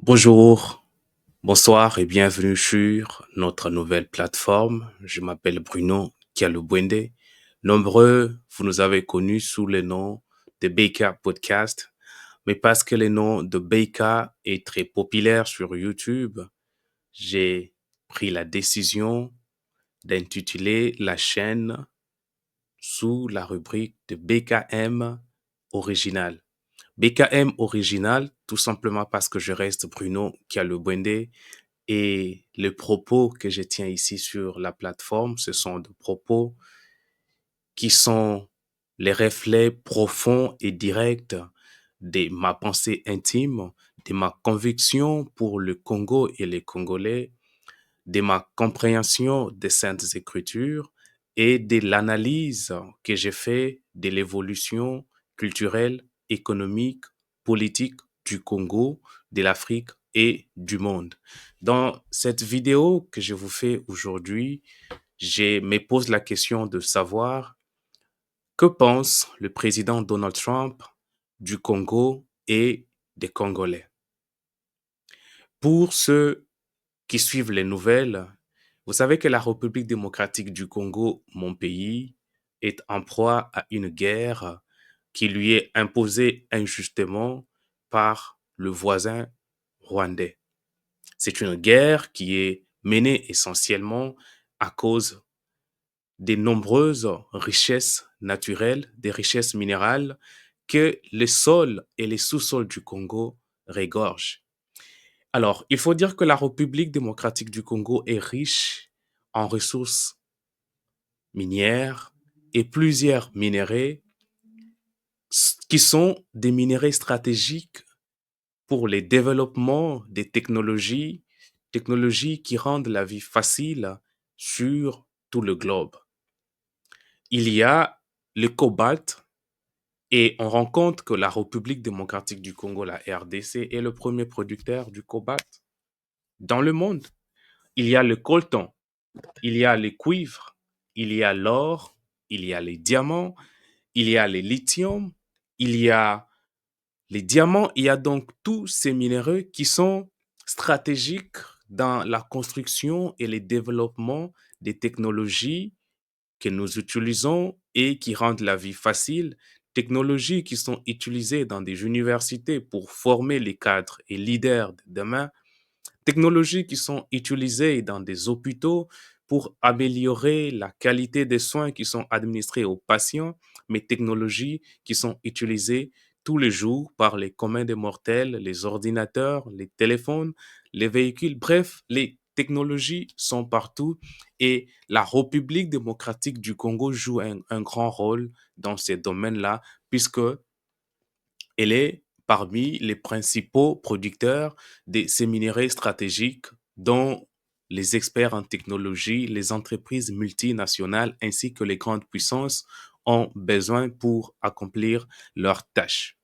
Bonjour, bonsoir et bienvenue sur notre nouvelle plateforme. Je m'appelle Bruno Kialubwende. Nombreux, vous nous avez connus sous le nom de Baker Podcast, mais parce que le nom de Baker est très populaire sur YouTube, j'ai pris la décision d'intituler la chaîne sous la rubrique de BKM Original. BKM Original, tout simplement parce que je reste Bruno Kialubwende. Et les propos que je tiens ici sur la plateforme, ce sont des propos qui sont les reflets profonds et directs de ma pensée intime, de ma conviction pour le Congo et les Congolais, de ma compréhension des Saintes Écritures et de l'analyse que j'ai fait de l'évolution culturelle, économique, politique du Congo, de l'Afrique et du monde. Dans cette vidéo que je vous fais aujourd'hui, je me pose la question de savoir que pense le président Donald Trump du Congo et des Congolais. Pour ceux qui suivent les nouvelles, vous savez que la République démocratique du Congo, mon pays, est en proie à une guerre qui lui est imposée injustement par le voisin rwandais. C'est une guerre qui est menée essentiellement à cause des nombreuses richesses naturelles, des richesses minérales que les sols et les sous-sols du Congo regorgent. Alors, il faut dire que la République démocratique du Congo est riche en ressources minières et plusieurs minéraux qui sont des minéraux stratégiques pour le développement des technologies, technologies qui rendent la vie facile sur tout le globe. Il y a le cobalt et on rend compte que la République démocratique du Congo, la RDC, est le premier producteur du cobalt dans le monde. Il y a le coltan, il y a le cuivre, il y a l'or, il y a les diamants, il y a le lithium, il y a les diamants, il y a donc tous ces minéraux qui sont stratégiques dans la construction et le développement des technologies que nous utilisons et qui rendent la vie facile, technologies qui sont utilisées dans des universités pour former les cadres et leaders de demain, technologies qui sont utilisées dans des hôpitaux pour améliorer la qualité des soins qui sont administrés aux patients, mais technologies qui sont utilisées tous les jours par les communs des mortels, les ordinateurs, les téléphones, les véhicules, bref, les technologies sont partout et la République démocratique du Congo joue un grand rôle dans ces domaines-là puisque elle est parmi les principaux producteurs de ces minéraux stratégiques dont les experts en technologie, les entreprises multinationales ainsi que les grandes puissances ont besoin pour accomplir leurs tâches.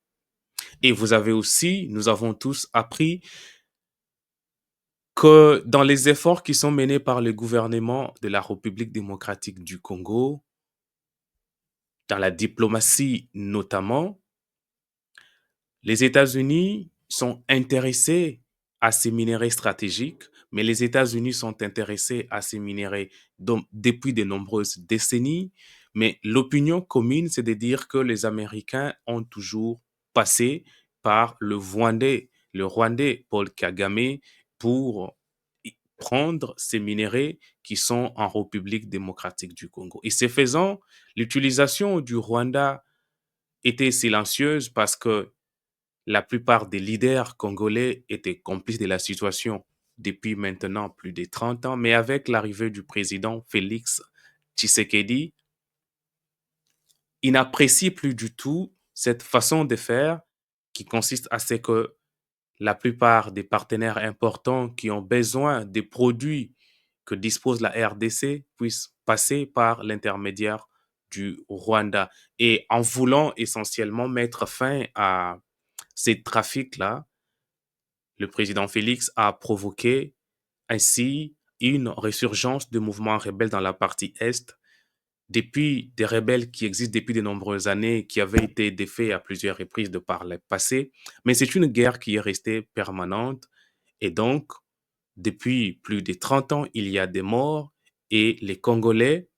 Et vous avez aussi, nous avons tous appris que dans les efforts qui sont menés par le gouvernement de la République démocratique du Congo, dans la diplomatie notamment, les États-Unis sont intéressés à ces minéraux stratégiques, mais les États-Unis sont intéressés à ces minéraux depuis de nombreuses décennies. Mais l'opinion commune, c'est de dire que les Américains ont toujours passé par le Rwandais Paul Kagame pour prendre ces minéraux qui sont en République démocratique du Congo. Et ce faisant, l'utilisation du Rwanda était silencieuse parce que la plupart des leaders congolais étaient complices de la situation depuis maintenant plus de 30 ans, mais avec l'arrivée du président Félix Tshisekedi, il n'apprécie plus du tout cette façon de faire qui consiste à ce que la plupart des partenaires importants qui ont besoin des produits que dispose la RDC puissent passer par l'intermédiaire du Rwanda. Et en voulant essentiellement mettre fin à ces trafics-là, le président Félix a provoqué ainsi une résurgence de mouvements rebelles dans la partie Est, depuis des rebelles qui existent depuis de nombreuses années, qui avaient été défaits à plusieurs reprises de par le passé. Mais c'est une guerre qui est restée permanente Et donc, depuis plus de 30 ans, il y a des morts et les Congolais,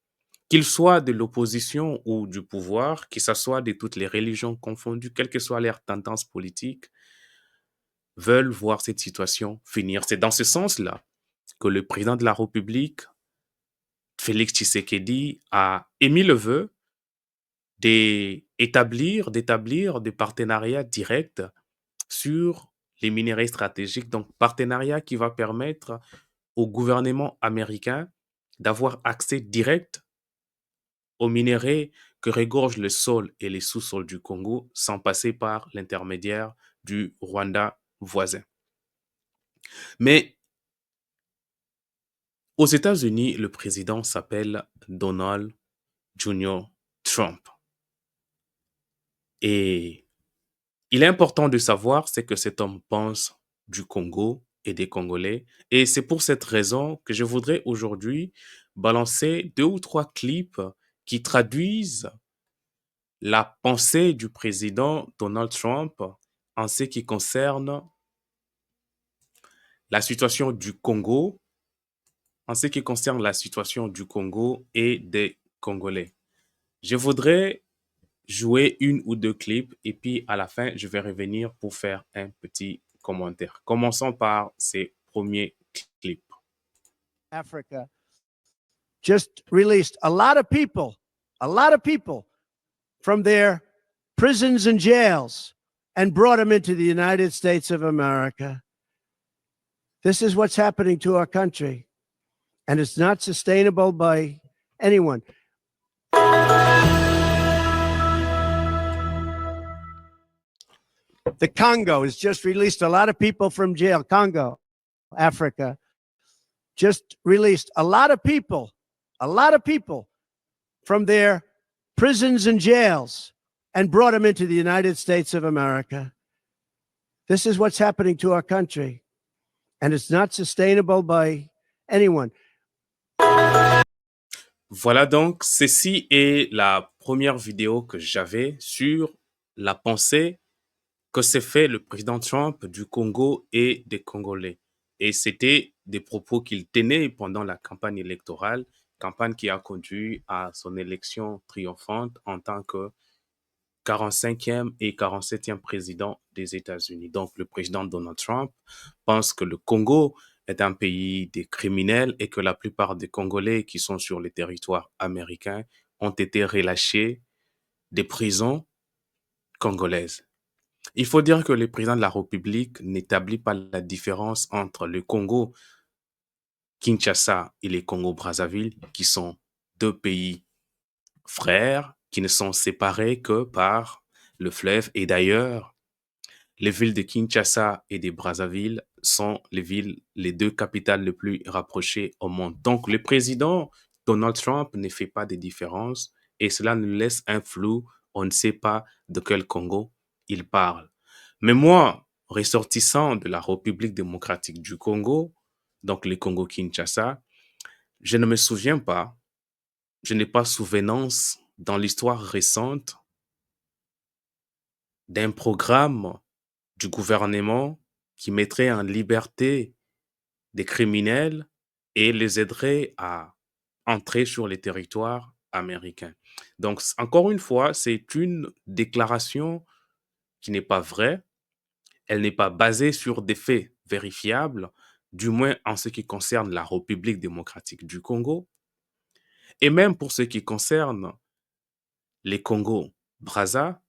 qu'ils soient de l'opposition ou du pouvoir, que ce soit de toutes les religions confondues, quelle que soit leur tendance politique, veulent voir cette situation finir. C'est dans ce sens-là que le président de la République, Félix Tshisekedi, a émis le vœu d'établir des partenariats directs sur les minerais stratégiques. Donc, partenariat qui va permettre au gouvernement américain d'avoir accès direct aux minerais que regorgent le sol et les sous-sols du Congo sans passer par l'intermédiaire du Rwanda voisin. Mais aux États-Unis, le président s'appelle Donald Junior Trump. Et il est important de savoir ce que cet homme pense du Congo et des Congolais. Et c'est pour cette raison que je voudrais aujourd'hui balancer 2 ou 3 clips qui traduisent la pensée du président Donald Trump en ce qui concerne la situation du Congo, en ce qui concerne la situation du Congo et des Congolais. Je voudrais jouer 1 ou 2 clips et puis à la fin, je vais revenir pour faire un petit commentaire. Commençons par ces premiers clips. Africa just released a lot of people from their prisons and jails and brought them into the United States of America. This is what's happening to our country, and it's not sustainable by anyone. The Congo has just released a lot of people from jail. Congo, Africa, just released a lot of people from their prisons and jails and brought them into the United States of America. This is what's happening to our country, and it's not sustainable by anyone. Voilà donc, ceci est la première vidéo que j'avais sur la pensée que s'est fait le président Trump du Congo et des Congolais. Et c'était des propos qu'il tenait pendant la campagne électorale, campagne qui a conduit à son élection triomphante en tant que 45e et 47e président des États-Unis. Donc, le président Donald Trump pense que le Congo est un pays des criminels et que la plupart des Congolais qui sont sur le territoire américain ont été relâchés des prisons congolaises. Il faut dire que le président de la République n'établit pas la différence entre le Congo Kinshasa et le Congo Brazzaville, qui sont 2 pays frères qui ne sont séparés que par le fleuve. Et d'ailleurs, les villes de Kinshasa et de Brazzaville sont les 2 capitales les plus rapprochées au monde. Donc, le président Donald Trump ne fait pas de différence et cela nous laisse un flou. On ne sait pas de quel Congo il parle. Mais moi, ressortissant de la République démocratique du Congo, donc le Congo-Kinshasa, je ne me souviens pas, je n'ai pas souvenance dans l'histoire récente d'un programme du gouvernement qui mettrait en liberté des criminels et les aiderait à entrer sur les territoires américains. Donc, encore une fois, c'est une déclaration qui n'est pas vraie. Elle n'est pas basée sur des faits vérifiables, du moins en ce qui concerne la République démocratique du Congo. Et même pour ce qui concerne les Congo-Brazza,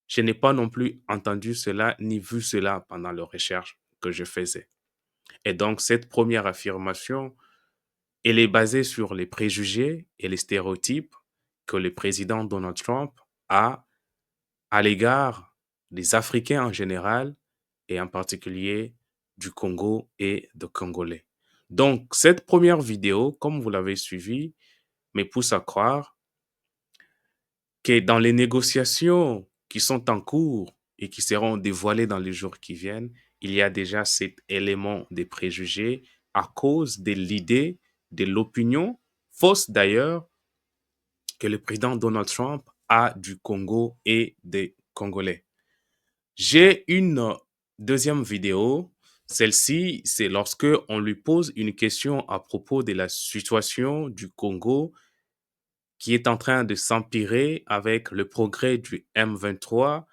je n'ai pas non plus entendu cela ni vu cela pendant les recherches que je faisais. Et donc, cette première affirmation, elle est basée sur les préjugés et les stéréotypes que le président Donald Trump a à l'égard des Africains en général et en particulier du Congo et de Congolais. Donc, cette première vidéo, comme vous l'avez suivi, me pousse à croire que dans les négociations qui sont en cours et qui seront dévoilées dans les jours qui viennent, il y a déjà cet élément des préjugés à cause de l'idée, de l'opinion, fausse d'ailleurs, que le président Donald Trump a du Congo et des Congolais. J'ai une deuxième vidéo Celle-ci, c'est lorsque on lui pose une question à propos de la situation du Congo qui est en train de s'empirer avec le progrès du M23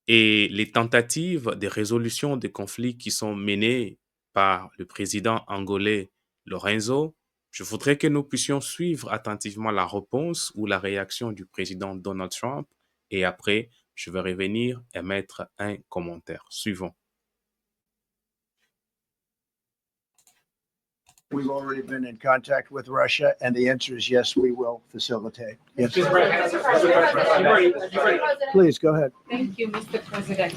et les tentatives de résolution des conflits qui sont menées par le président angolais Lorenzo. Je voudrais que nous puissions suivre attentivement la réponse ou la réaction du président Donald Trump et après, je vais revenir et mettre un commentaire. Suivant. We've already been in contact with Russia, and the answer is yes, we will facilitate. Yes. Please go ahead. Thank you, Mr. President.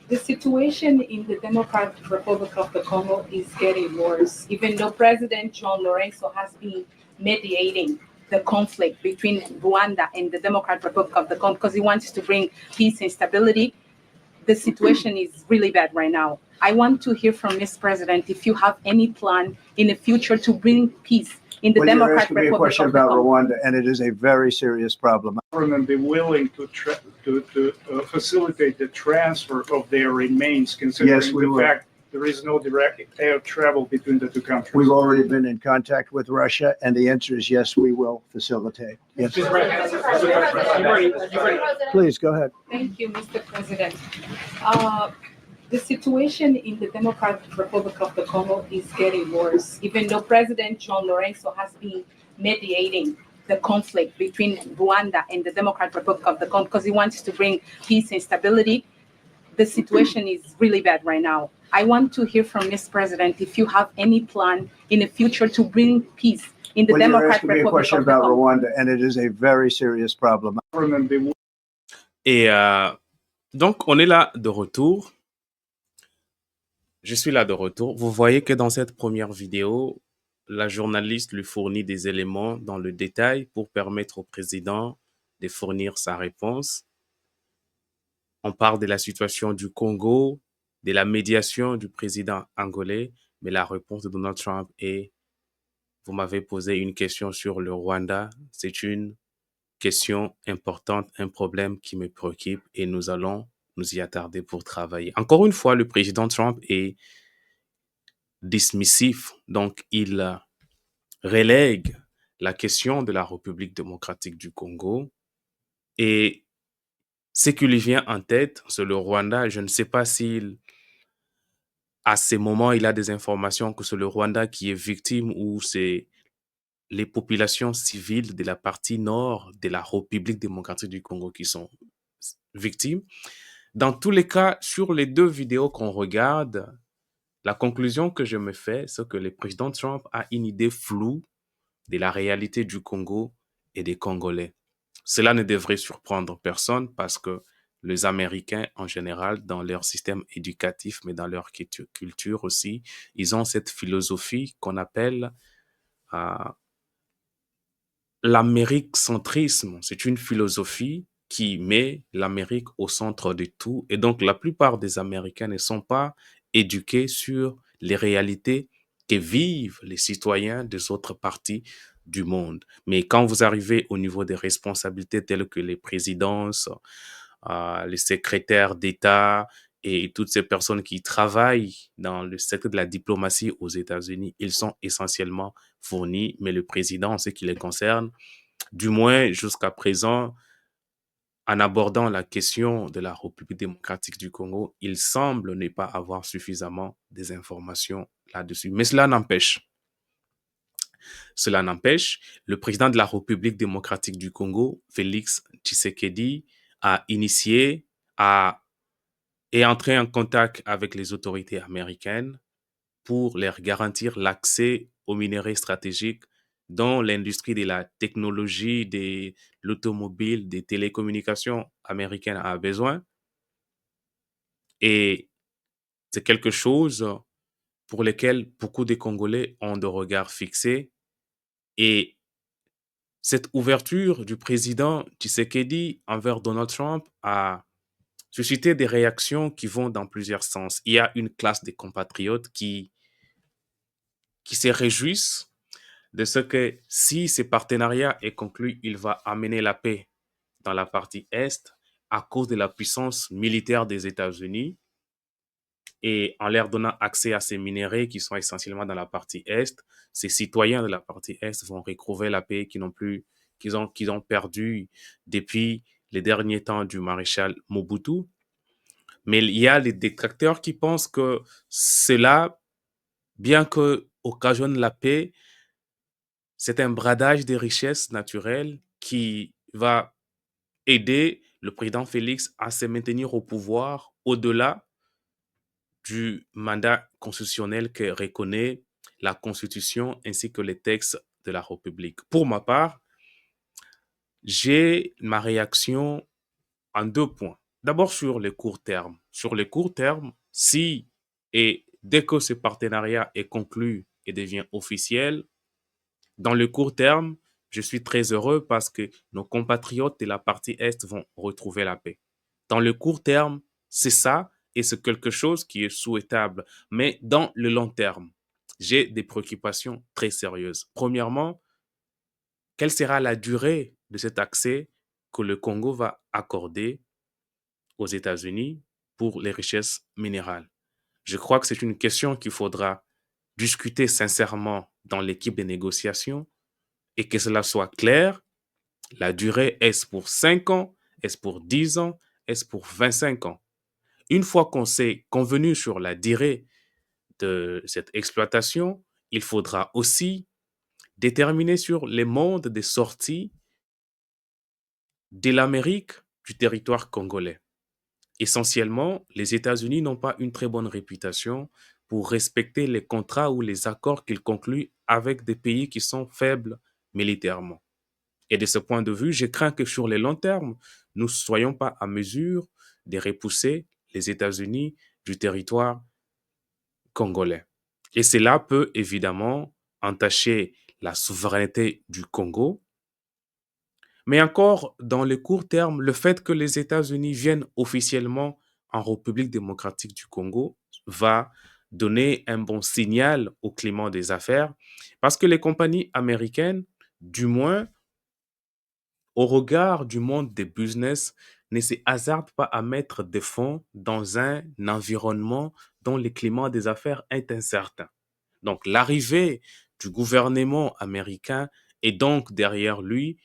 The situation in the Democratic Republic of the Congo is getting worse, even though President John Lorenzo has been mediating the conflict between Rwanda and the Democratic Republic of the Congo because he wants to bring peace and stability. The situation is really bad right now. I want to hear from Ms. President if you have any plan in the future to bring peace in the Well, you're Democratic asking me a Republic question of the about Congo. Rwanda, and it is a very serious problem. Government be willing to facilitate the transfer of their remains, considering Yes, we the will. fact there is no direct air travel between the two countries? We've already been in contact with Russia, and the answer is yes, we will facilitate. Yes. Please go ahead. Thank you, Mr. President. The situation in the Democratic Republic of the Congo is getting worse, even though President John Lorenzo has been mediating the conflict between Rwanda and the Democratic Republic of the Congo because he wants to bring peace and stability. The situation is really bad right now. I want to hear from Ms. President if you have any plan in the future to bring peace in the Well, you're Democratic asking me a Republic question of the about Congo. Rwanda, and it is a very serious problem. Government be Et donc, on est là de retour. Je suis là de retour. Vous voyez que dans cette première vidéo, la journaliste lui fournit des éléments dans le détail pour permettre au président de fournir sa réponse. On parle de la situation du Congo, de la médiation du président angolais, mais la réponse de Donald Trump est, vous m'avez posé une question sur le Rwanda, c'est une question importante, un problème qui me préoccupe et nous allons nous y attarder pour travailler. Encore une fois, le président Trump est dismissif, donc il relègue la question de la République démocratique du Congo et ce qui lui vient en tête, c'est le Rwanda. Je ne sais pas s'il, à ces moments, il a des informations que c'est le Rwanda qui est victime ou c'est les populations civiles de la partie nord de la République démocratique du Congo qui sont victimes. Dans tous les cas, sur les deux vidéos qu'on regarde, la conclusion que je me fais, c'est que le président Trump a une idée floue de la réalité du Congo et des Congolais. Cela ne devrait surprendre personne parce que les Américains, en général, dans leur système éducatif, mais dans leur culture aussi, ils ont cette philosophie qu'on appelle l'amérique-centrisme. C'est une philosophie qui met l'Amérique au centre de tout. Et donc, la plupart des Américains ne sont pas éduqués sur les réalités que vivent les citoyens des autres parties du monde. Mais quand vous arrivez au niveau des responsabilités telles que les présidences, les secrétaires d'État et toutes ces personnes qui travaillent dans le secteur de la diplomatie aux États-Unis, ils sont essentiellement fournis, mais le président, en ce qui les concerne, du moins jusqu'à présent, en abordant la question de la République démocratique du Congo, il semble ne pas avoir suffisamment des informations là-dessus. Mais cela n'empêche, le président de la République démocratique du Congo, Félix Tshisekedi, a initié, est entré en contact avec les autorités américaines pour leur garantir l'accès aux minerais stratégiques dont l'industrie de la technologie, de l'automobile, des télécommunications américaines a besoin. Et c'est quelque chose pour lequel beaucoup de Congolais ont de regards fixés. Et cette ouverture du président Tshisekedi envers Donald Trump a suscité des réactions qui vont dans plusieurs sens. Il y a une classe de compatriotes qui se réjouissent de ce que si ce partenariat est conclu, il va amener la paix dans la partie Est à cause de la puissance militaire des États-Unis. et en leur donnant accès à ces minéraux qui sont essentiellement dans la partie Est, ces citoyens de la partie Est vont retrouver la paix qu'ils ont perdu depuis les derniers temps du maréchal Mobutu. Mais il y a les détracteurs qui pensent que cela, bien que occasionne la paix, c'est un bradage des richesses naturelles qui va aider le président Félix à se maintenir au pouvoir au-delà du mandat constitutionnel que reconnaît la Constitution ainsi que les textes de la République. Pour ma part, j'ai ma réaction en 2 points. D'abord sur le court terme. Sur le court terme, si et dès que ce partenariat est conclu et devient officiel, dans le court terme, je suis très heureux parce que nos compatriotes de la partie Est vont retrouver la paix. Dans le court terme, c'est ça et c'est quelque chose qui est souhaitable. Mais dans le long terme, j'ai des préoccupations très sérieuses. Premièrement, quelle sera la durée de cet accès que le Congo va accorder aux États-Unis pour les richesses minérales? Je crois que c'est une question qu'il faudra discuter sincèrement dans l'équipe de négociation et que cela soit clair. La durée, est-ce pour 5 ans? Est-ce pour 10 ans? Est-ce pour 25 ans? Une fois qu'on s'est convenu sur la durée de cette exploitation, il faudra aussi déterminer sur les modes de sortie de l'Amérique du territoire congolais. Essentiellement, les États-Unis n'ont pas une très bonne réputation pour respecter les contrats ou les accords qu'ils concluent avec des pays qui sont faibles militairement. Et de ce point de vue, je crains que sur le long terme, nous ne soyons pas à mesure de repousser les États-Unis du territoire congolais. Et cela peut évidemment entacher la souveraineté du Congo. Mais encore, dans le court terme, le fait que les États-Unis viennent officiellement en République démocratique du Congo va donner un bon signal au climat des affaires parce que les compagnies américaines, du moins au regard du monde des business, ne se hasardent pas à mettre des fonds dans un environnement dont le climat des affaires est incertain. Donc, l'arrivée du gouvernement américain et donc derrière lui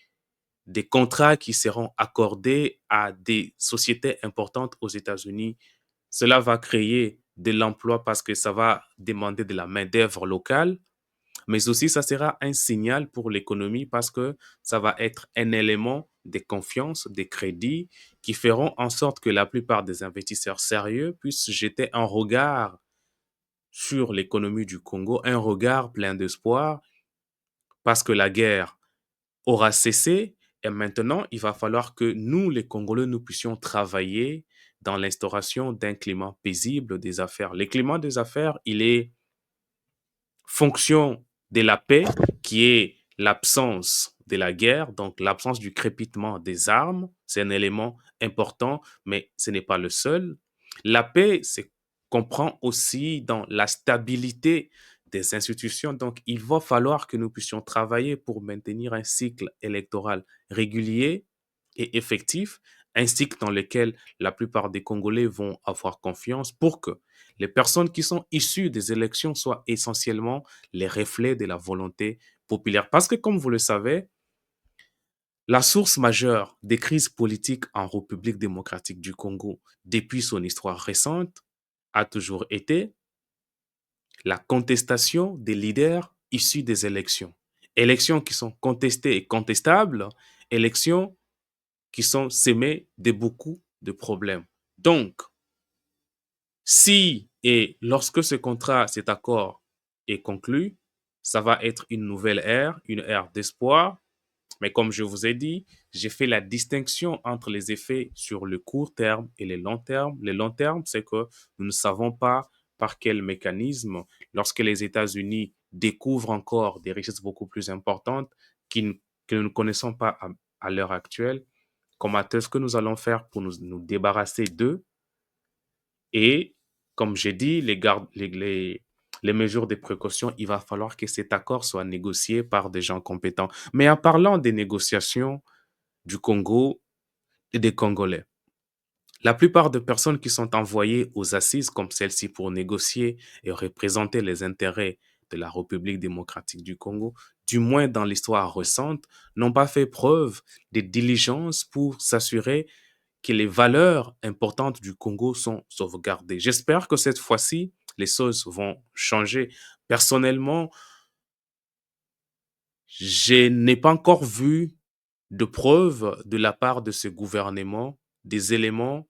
des contrats qui seront accordés à des sociétés importantes aux États-Unis. Cela va créer de l'emploi parce que ça va demander de la main-d'œuvre locale, mais aussi ça sera un signal pour l'économie parce que ça va être un élément de confiance, de crédit qui feront en sorte que la plupart des investisseurs sérieux puissent jeter un regard sur l'économie du Congo, un regard plein d'espoir parce que la guerre aura cessé et maintenant il va falloir que nous, les Congolais, nous puissions travailler dans l'instauration d'un climat paisible des affaires. Le climat des affaires, il est fonction de la paix, qui est l'absence de la guerre, donc l'absence du crépitement des armes. C'est un élément important, mais ce n'est pas le seul. La paix se comprend aussi dans la stabilité des institutions. Donc, il va falloir que nous puissions travailler pour maintenir un cycle électoral régulier et effectif, un cycle dans lequel la plupart des Congolais vont avoir confiance pour que les personnes qui sont issues des élections soient essentiellement les reflets de la volonté populaire. Parce que, comme vous le savez, la source majeure des crises politiques en République démocratique du Congo depuis son histoire récente a toujours été la contestation des leaders issus des élections. Élections qui sont contestées et contestables, élections qui sont semées de beaucoup de problèmes. Donc, si et lorsque ce contrat, cet accord est conclu, ça va être une nouvelle ère, une ère d'espoir. Mais comme je vous ai dit, j'ai fait la distinction entre les effets sur le court terme et le long terme. Le long terme, c'est que nous ne savons pas par quel mécanisme, lorsque les États-Unis découvrent encore des richesses beaucoup plus importantes que nous ne connaissons pas à l'heure actuelle, comment est-ce que nous allons faire pour nous débarrasser d'eux et, comme j'ai dit, les mesures de précaution, il va falloir que cet accord soit négocié par des gens compétents. Mais en parlant des négociations du Congo et des Congolais, La plupart des personnes qui sont envoyées aux assises comme celle-ci pour négocier et représenter les intérêts de la République démocratique du Congo, du moins dans l'histoire récente, n'ont pas fait preuve de diligence pour s'assurer que les valeurs importantes du Congo sont sauvegardées. J'espère que cette fois-ci, les choses vont changer. Personnellement, je n'ai pas encore vu de preuves de la part de ce gouvernement des éléments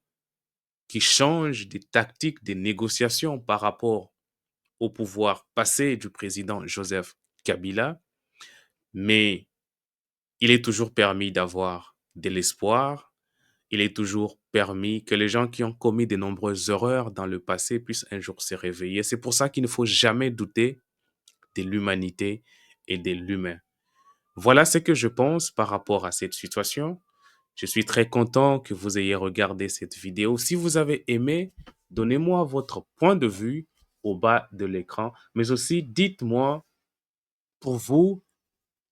qui changent des tactiques de négociation par rapport au pouvoir passé du président Joseph Kabila, mais il est toujours permis d'avoir de l'espoir. Il est toujours permis que les gens qui ont commis de nombreuses erreurs dans le passé puissent un jour se réveiller. C'est pour ça qu'il ne faut jamais douter de l'humanité et de l'humain. Voilà ce que je pense par rapport à cette situation. Je suis très content que vous ayez regardé cette vidéo. Si vous avez aimé, donnez-moi votre point de vue au bas de l'écran, mais aussi dites-moi pour vous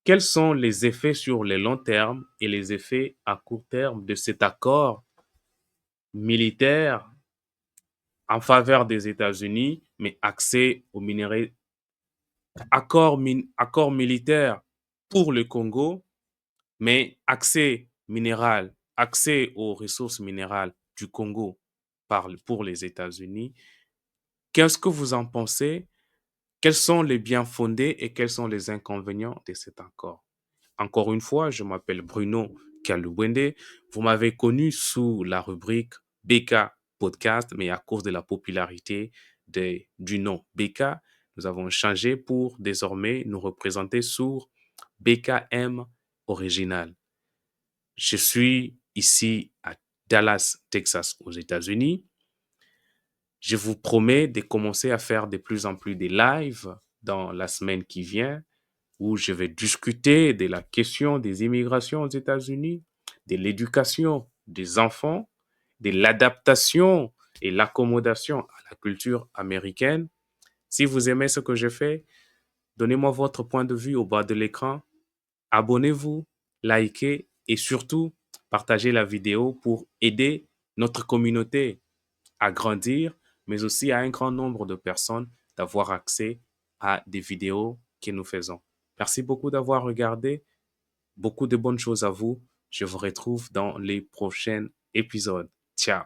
quels sont les effets sur le long terme et les effets à court terme de cet accord militaire en faveur des États-Unis, mais accès aux minerais, accord militaire pour le Congo, mais accès aux ressources minérales du Congo pour les États-Unis. Qu'est-ce que vous en pensez? Quels sont les biens fondés et quels sont les inconvénients de cet accord? Encore une fois, je m'appelle Bruno Kalouwende. Vous m'avez connu sous la rubrique BK Podcast, mais à cause de la popularité du nom BK, nous avons changé pour désormais nous représenter sur BKM Original. Je suis ici à Dallas, Texas, aux États-Unis. Je vous promets de commencer à faire de plus en plus des lives dans la semaine qui vient où je vais discuter de la question des immigrations aux États-Unis, de l'éducation des enfants, de l'adaptation et l'accommodation à la culture américaine. Si vous aimez ce que je fais, donnez-moi votre point de vue au bas de l'écran. Abonnez-vous, likez et surtout partagez la vidéo pour aider notre communauté à grandir, mais aussi à un grand nombre de personnes d'avoir accès à des vidéos que nous faisons. Merci beaucoup d'avoir regardé. Beaucoup de bonnes choses à vous. Je vous retrouve dans les prochains épisodes. Ciao.